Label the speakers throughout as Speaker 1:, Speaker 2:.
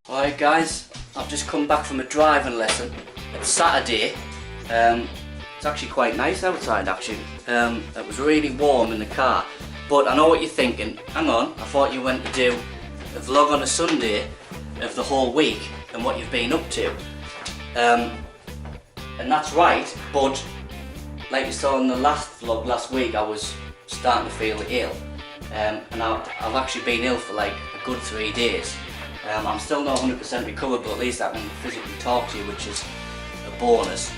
Speaker 1: Alright guys, I've just come back from a driving lesson. It's Saturday. It's actually quite nice outside actually. It was really warm in the car. But I know what you're thinking. Hang on, I thought you went to do a vlog on a Sunday of the whole week and what you've been up to. And that's right, but like you saw in the last vlog last week, I was starting to feel ill. And I've actually been ill for like a good 3 days. I'm still not 100% recovered, but at least I can physically talk to you, which is a bonus.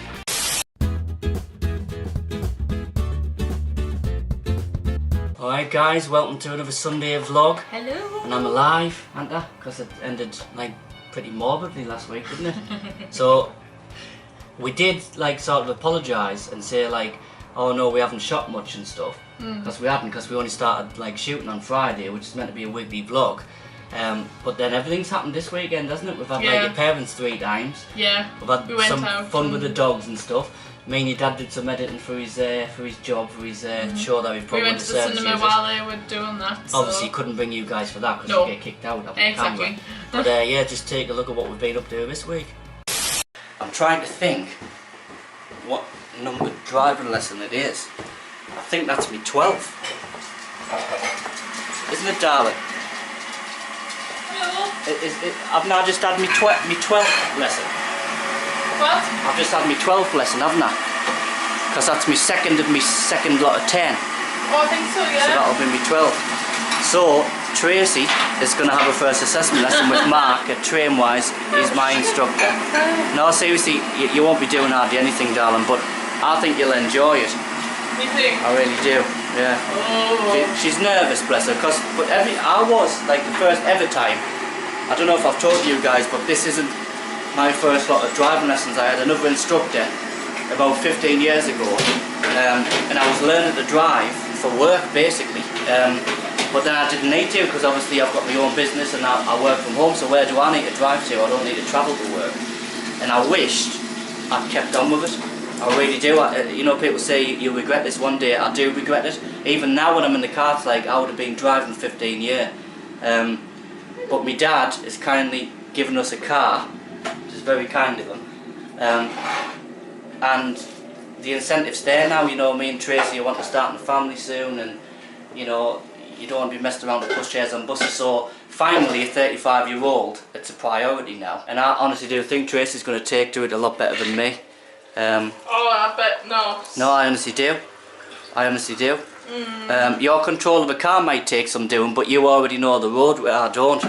Speaker 1: Alright guys, welcome to another Sunday vlog.
Speaker 2: Hello.
Speaker 1: And I'm alive, aren't I? Because it ended like pretty morbidly last week, didn't it? So we did like sort of apologise and say like, oh no, we haven't shot much and stuff. Because we hadn't, because we only started like shooting on Friday, which is meant to be a weekly vlog. But then everything's happened this weekend, hasn't it? We've had like your parents 3 times.
Speaker 2: Yeah.
Speaker 1: We've had some fun with the dogs and stuff. Me and your dad did some editing for his job, for his show that we've put on the service.
Speaker 2: We went to the cinema while they were doing that. So.
Speaker 1: Obviously, couldn't bring you guys for that because you get kicked out of the camera. But yeah, just take a look at what we've been up to this week. I'm trying to think what number driving lesson it is. I think that's me 12th. Isn't it, darling? I've now just had me 12th lesson.
Speaker 2: What?
Speaker 1: I've just had me 12th lesson, haven't I? Because that's my second lot of 10.
Speaker 2: Oh, I think so, yeah.
Speaker 1: So that'll be me 12th. So Tracy is going to have a first assessment lesson with Mark at Trainwise. He's my instructor. No, seriously, you won't be doing hardly anything, darling, but I think you'll enjoy it.
Speaker 2: You think?
Speaker 1: I really do, yeah.
Speaker 2: Oh.
Speaker 1: She's nervous, bless her, but I was, like the first ever time, I don't know if I've told you guys, but this isn't my first lot of driving lessons. I had another instructor about 15 years ago, and I was learning to drive for work, basically. But then I didn't need to, because obviously I've got my own business and I work from home, so where do I need to drive to? I don't need to travel to work. And I wished I'd kept on with it. I really do. You know, people say you'll regret this one day. I do regret it. Even now when I'm in the car, it's like I would have been driving 15 years. But my dad has kindly given us a car, which is very kind of him. And the incentive's there now, you know, me and Tracy want to start a family soon, and you know, you don't want to be messed around with pushchairs on buses, so finally a 35-year-old, it's a priority now. And I honestly do think Tracy's going to take to it a lot better than me.
Speaker 2: Oh, I bet not.
Speaker 1: No, I honestly do. I honestly do. Your control of a car might take some doing, but you already know the road where I don't.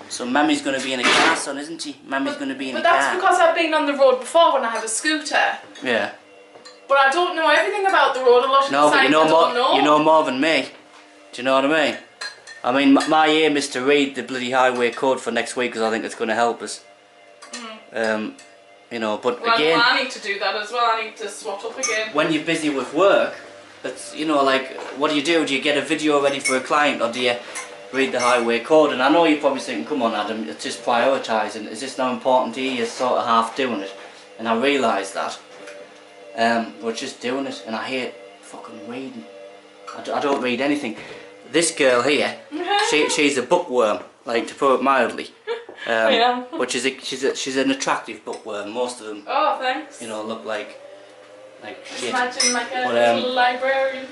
Speaker 1: So Mammy's going to be in a car, son, isn't she? Mammy's going to be in a car.
Speaker 2: But that's because I've been on the road before when I had a scooter.
Speaker 1: Yeah.
Speaker 2: But I don't know everything about the road. A lot of
Speaker 1: no,
Speaker 2: the signs
Speaker 1: you know more than me. Do you know what I mean? I mean, my aim is to read the bloody highway code for next week because I think it's going to help us. You know, but
Speaker 2: well,
Speaker 1: again,
Speaker 2: I need to do that as well. I need to swap up again.
Speaker 1: When you're busy with work, it's, you know, like, what do? Do you get a video ready for a client, or do you read the highway code? And I know you're probably thinking, come on Adam, it's just prioritising. Is this now important to you? You're sort of half doing it. And I realise that. We're just doing it, and I hate fucking reading. I don't read anything. This girl here, she's a bookworm, like, to put it mildly.
Speaker 2: Yeah.
Speaker 1: But she's an attractive bookworm. Most of them,
Speaker 2: oh, thanks.
Speaker 1: you know, look like shit.
Speaker 2: Imagine like a little librarian.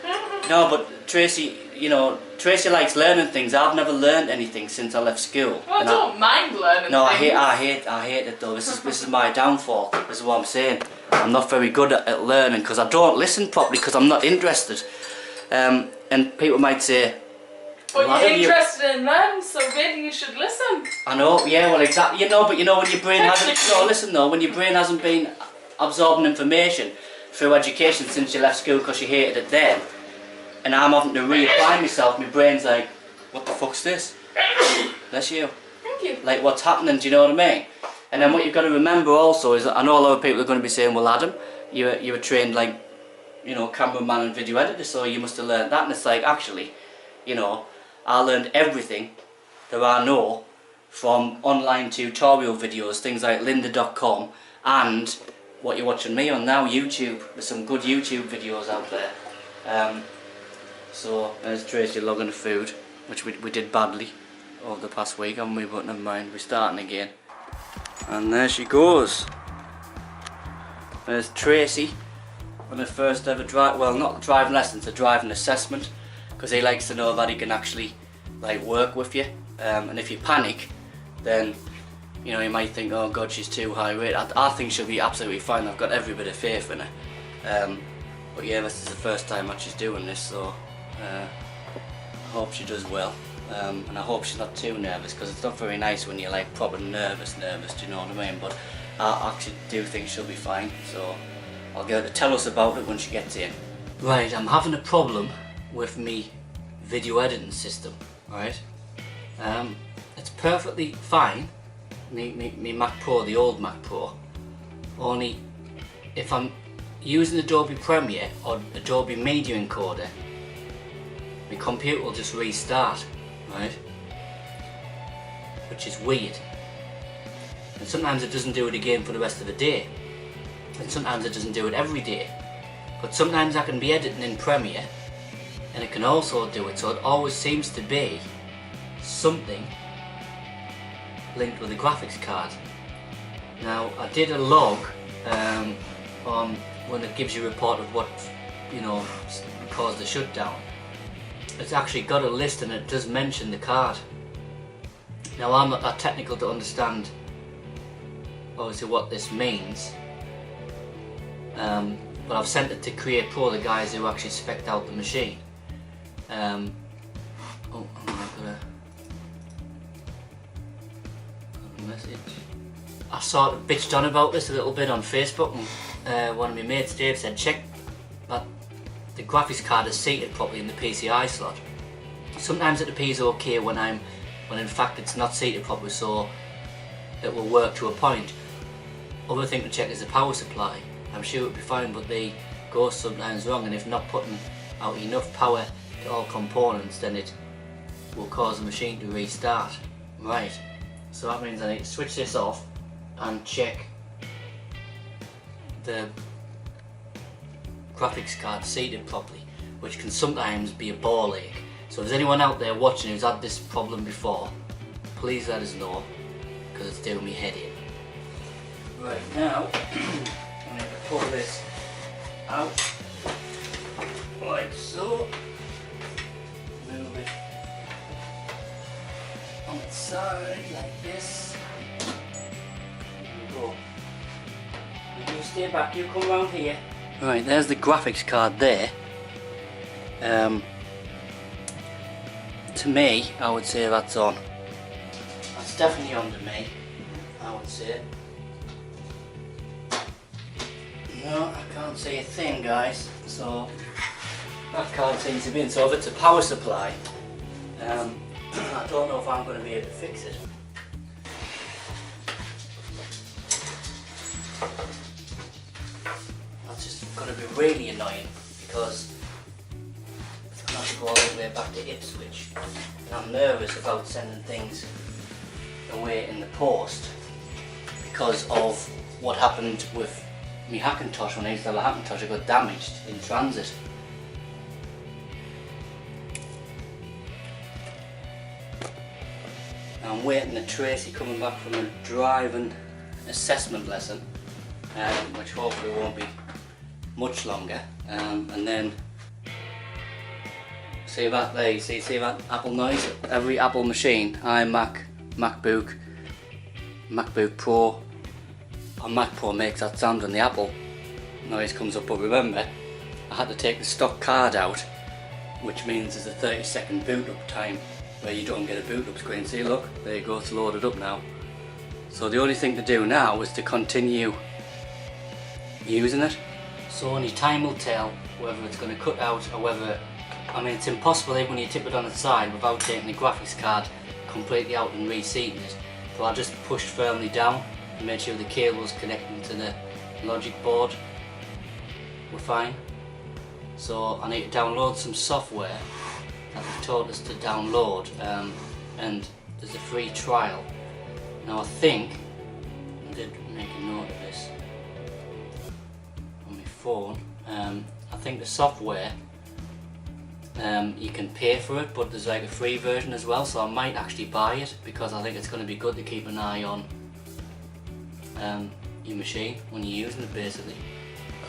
Speaker 1: No, but Tracy, you know, Tracy likes learning things. I've never learned anything since I left school.
Speaker 2: Well, I don't mind learning.
Speaker 1: No,
Speaker 2: things.
Speaker 1: I hate it though. This is my downfall. This is what I'm saying. I'm not very good at learning because I don't listen properly because I'm not interested. And people might say,
Speaker 2: but you're interested in learning, so maybe you should listen.
Speaker 1: I know, yeah, well, exactly. You know, but you know when your brain hasn't. No, listen though, when your brain hasn't been absorbing information through education since you left school because you hated it then, and I'm having to reapply myself, my brain's like, what the fuck's this? Bless you.
Speaker 2: Thank you.
Speaker 1: Like, what's happening? Do you know what I mean? And then what you've got to remember also is that I know a lot of people are going to be saying, well, Adam, you were trained like, you know, cameraman and video editor, so you must have learned that. And it's like, actually, you know, I learned everything that I know from online tutorial videos, things like lynda.com, and what you're watching me on now, YouTube. There's some good YouTube videos out there. So there's Tracy logging the food, which we did badly. over the past week, haven't we? But never mind, we're starting again. And there she goes. There's Tracy on her first ever drive, well, not driving lessons, a driving assessment, because he likes to know that he can actually like work with you. And if you panic, then you know you might think, oh god, she's too high rate. I think she'll be absolutely fine. I've got every bit of faith in her. But yeah, this is the first time that she's doing this, so I hope she does well. And I hope she's not too nervous, because it's not very nice when you're like proper nervous, do you know what I mean? But I actually do think she'll be fine, so I'll get her to tell us about it when she gets in. Right, I'm having a problem with me video editing system, right? It's perfectly fine, me Mac Pro, the old Mac Pro, only if I'm using Adobe Premiere or Adobe Media Encoder, my computer will just restart, right? Which is weird. And sometimes it doesn't do it again for the rest of the day. And sometimes it doesn't do it every day. But sometimes I can be editing in Premiere and it can also do it, so it always seems to be something linked with the graphics card. Now I did a log on when it gives you a report of what, you know, caused the shutdown. It's actually got a list and it does mention the card. Now I'm not that technical to understand obviously what this means, but I've sent it to Create Pro, the guys who actually spec'd out the machine. Oh, I'm got a message. I sort of bitched on about this a little bit on Facebook, and one of my mates, Dave, said check that the graphics card is seated properly in the PCI slot. Sometimes it appears okay when in fact it's not seated properly, so it will work to a point. Other thing to check is the power supply. I'm sure it'll be fine, but they go sometimes wrong, and if not putting out enough power to all components, then it will cause the machine to restart. Right, so that means I need to switch this off and check the graphics card seated properly, which can sometimes be a ball ache. So if there's anyone out there watching who's had this problem before, please let us know, because it's doing me head in. Right, now I need to pull this out like so, move it on its side like this. There we go. You stay back, you come round here. Right, there's the graphics card there. To me, I would say that's on. That's definitely on to me, I would say. No, I can't see a thing, guys, so that card seems to be in. So if it's a power supply, I don't know if I'm going to be able to fix it. That's just going to be really annoying, because it's going to have to go all the way back to Ipswich, and I'm nervous about sending things away in the post because of what happened with my Hackintosh. When I used to have a Hackintosh, it got damaged in transit. I'm waiting for Tracy coming back from a driving assessment lesson, which hopefully won't be much longer, and then see that there, you see that Apple noise? Every Apple machine, iMac, MacBook, MacBook Pro or Mac Pro makes that sound when the Apple noise comes up. But remember, I had to take the stock card out, which means there's a 30-second boot up time where you don't get a boot up screen. See, look, there you go, it's loaded up now. So the only thing to do now is to continue using it. So only time will tell whether it's going to cut out or whether, I mean, it's impossible even when you tip it on its side without taking the graphics card completely out and reseating it. So I just pushed firmly down and made sure the cable's connecting to the logic board. We're fine. So I need to download some software that they've told us to download, and there's a free trial. Now I think, I did make a note of this on my phone, I think the software You can pay for it, but there's like a free version as well, so I might actually buy it because I think it's going to be good to keep an eye on your machine when you're using it basically.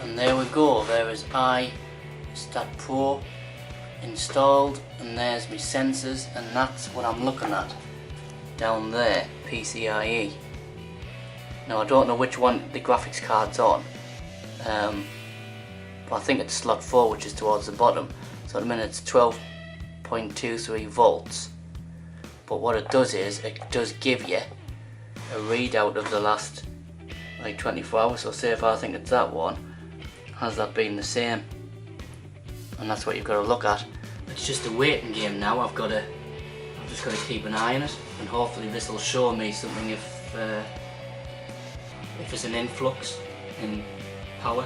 Speaker 1: And there we go, there is iStat Pro installed, and there's my sensors, and that's what I'm looking at down there, PCIe. Now I don't know which one the graphics card's on, but I think it's slot 4, which is towards the bottom. So at the minute it's 12.23 volts, but what it does is it does give you a readout of the last like 24 hours. So say if I think it's that one, has that been the same? And that's what you've got to look at. It's just a waiting game now. I've just got to keep an eye on it, and hopefully this will show me something if it's an influx in power.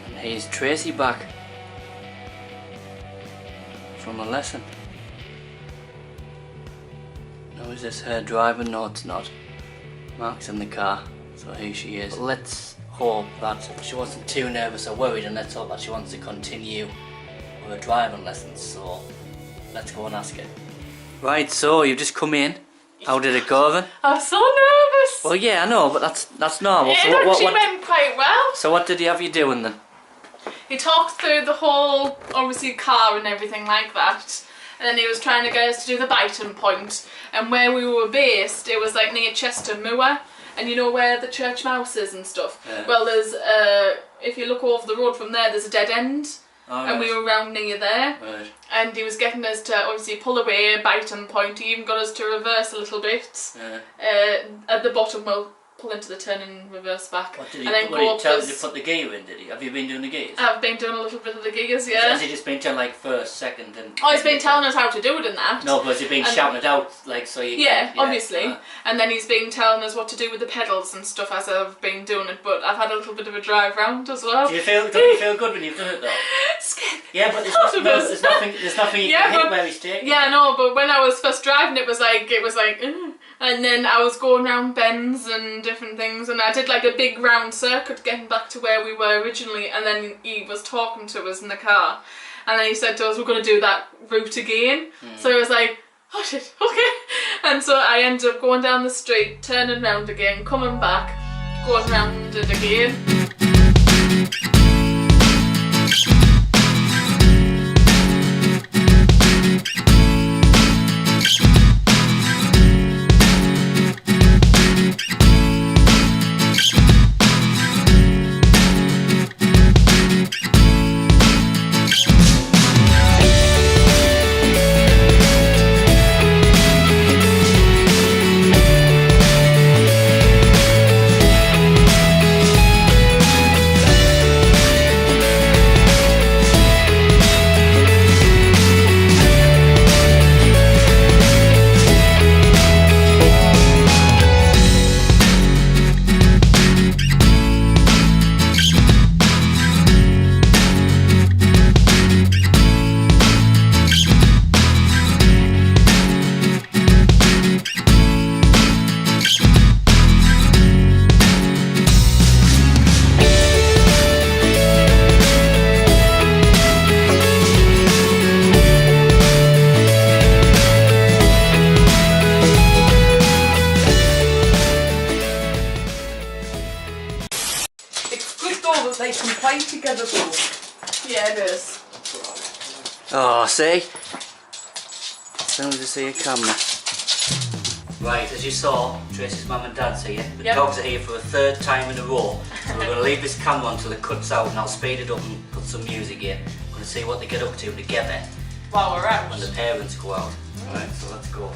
Speaker 1: And here's Tracy back from a lesson. Now is this her driving? No, it's not. Mark's in the car, so here she is. But let's hope that she wasn't too nervous or worried, and let's hope that she wants to continue with her driving lessons, so let's go and ask her. Right, so you've just come in. How did it go then?
Speaker 2: I was so nervous.
Speaker 1: Well, yeah, I know, but that's normal.
Speaker 2: It
Speaker 1: So
Speaker 2: actually went quite well.
Speaker 1: So what did he have you doing then?
Speaker 2: He talked through the whole, obviously, car and everything like that. And then he was trying to get us to do the biting point. And where we were based, it was like near Chester Moor. And you know where the church mouse is and stuff?
Speaker 1: Yeah.
Speaker 2: Well, there's, if you look over the road from there, there's a dead end.
Speaker 1: Oh,
Speaker 2: and we were around near there.
Speaker 1: Right.
Speaker 2: And he was getting us to obviously pull away, biting point. He even got us to reverse a little bit.
Speaker 1: Yeah.
Speaker 2: At the bottom, we'll pull into the turn and reverse back.
Speaker 1: What did he,
Speaker 2: and then
Speaker 1: what did
Speaker 2: go
Speaker 1: he
Speaker 2: up
Speaker 1: tell you
Speaker 2: this-
Speaker 1: to put the gear in, did he? Have you been doing the gears?
Speaker 2: I've been doing a little bit of the gears, yeah.
Speaker 1: Has he just been telling like first, second and...
Speaker 2: Oh, he's been telling us how to do it in that.
Speaker 1: No, but has he been
Speaker 2: And-
Speaker 1: shouting it out like so you
Speaker 2: Yeah,
Speaker 1: can...
Speaker 2: obviously. And then he's been telling us what to do with the pedals and stuff as I've been doing it, but I've had a little bit of a drive round as well.
Speaker 1: Don't you feel good when you've done it though?
Speaker 2: Scared.
Speaker 1: Yeah, but there's nothing you
Speaker 2: Yeah,
Speaker 1: can hit
Speaker 2: but-
Speaker 1: where he's taking.
Speaker 2: Yeah, no, but when I was first driving it was like, and then I was going round bends and different things, and I did like a big round circuit getting back to where we were originally, and then he was talking to us in the car, and then he said to us, we're going to do that route again. So I was like, oh shit, okay. And so I ended up going down the street, turning round again, coming back, going round it again. They can play together though. Yeah, it is.
Speaker 1: Oh, see? As soon as you see a camera. Right, as you saw, Tracy's mum and dad's here. The
Speaker 2: Yep.
Speaker 1: dogs are here for a third time in a row. So we're going to leave this camera until it cuts out, and I'll speed it up and put some music in. We're going to see what they get up to together
Speaker 2: While we're out.
Speaker 1: when the parents go out. Right, so let's go.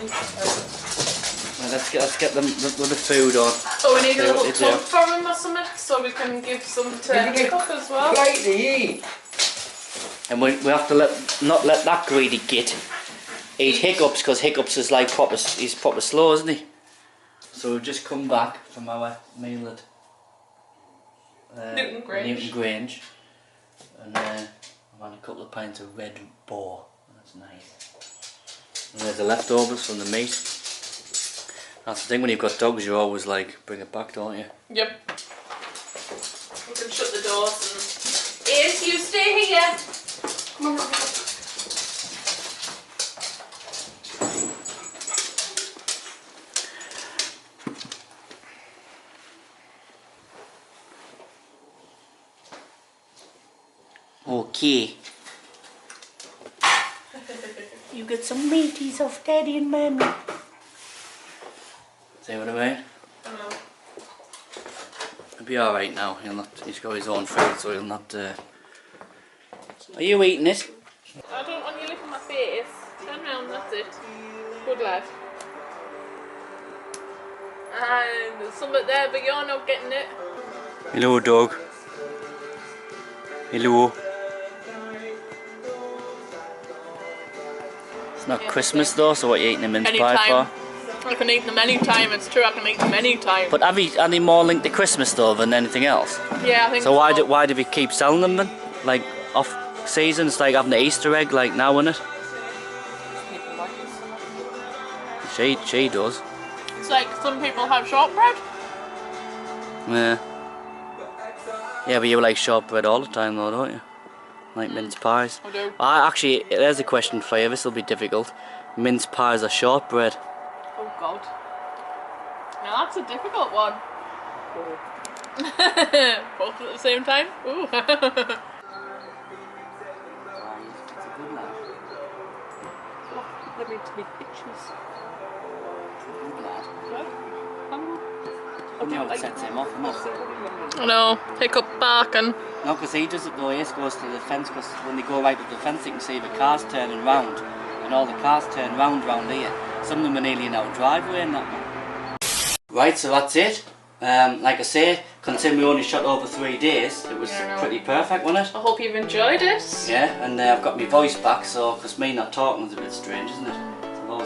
Speaker 1: Right, let's get them with the food on.
Speaker 2: Oh, we need a little
Speaker 1: What
Speaker 2: tub for him or something, so we can give some to cook as well.
Speaker 3: Plate to eat.
Speaker 1: And we have to not let that greedy git eat Hiccups, because Hiccups is like he's proper slow, isn't he? So we've just come back from our meal at
Speaker 2: Newton
Speaker 1: Grange, and I've had a couple of pints of red boar. That's nice. And there's the leftovers from the meat. That's the thing, when you've got dogs, you always like bring it back, don't you?
Speaker 2: Yep. We can shut the doors and... Yes, you stay here. Come on.
Speaker 1: Okay. You get some meaties off Daddy and Mummy. See what I mean?
Speaker 2: I know.
Speaker 1: He'll be alright now. He's got his own food, so he'll not... Are you eating it?
Speaker 2: I don't want you licking my face. Turn round, that's it. Good lad. And there's something there, but you're not getting it.
Speaker 1: Hello, dog. Hello. It's not Christmas though, so what are you eating a mince pie for?
Speaker 2: I can eat them anytime, it's true, I can eat them anytime.
Speaker 1: But are they more linked to Christmas though than anything else?
Speaker 2: Yeah, I think
Speaker 1: so. Why do we keep selling them then? Like off season, it's like having an Easter egg like now, isn't it? She does.
Speaker 2: It's like some people have shortbread.
Speaker 1: Yeah. Yeah, but you like shortbread all the time though, don't you? Like mince pies.
Speaker 2: I do.
Speaker 1: Actually, there's a question for you. This will be difficult. Mince pies or shortbread?
Speaker 2: Oh God. Now that's a difficult one. Both at the same time. Ooh. Let me take pictures. I know. Hiccup barking.
Speaker 1: No, because he does it though. He goes to the fence, because when they go right up the fence, you can see the cars turning round, and all the cars turn round here. Some of them are nearly in our driveway and that. Right, so that's it. Like I say, considering we only shot over 3 days, it was pretty perfect, wasn't it?
Speaker 2: I hope you've enjoyed it.
Speaker 1: Yeah, and I've got my voice back, so because me not talking is a bit strange, isn't it?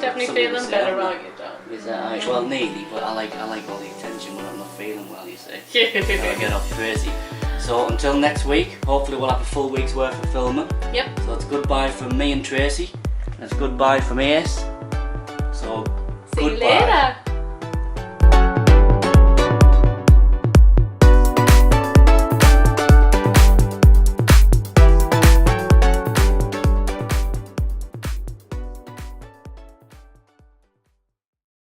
Speaker 2: Definitely feeling better, aren't you, Dan?
Speaker 1: Is that well, nearly, but I like all the attention when I'm not feeling well, you see. I get off crazy. So until next week, hopefully we'll have a full week's worth of filming.
Speaker 2: Yep.
Speaker 1: So it's goodbye from me and Tracy, and it's goodbye from Ace. So
Speaker 2: see
Speaker 1: goodbye.
Speaker 2: you later.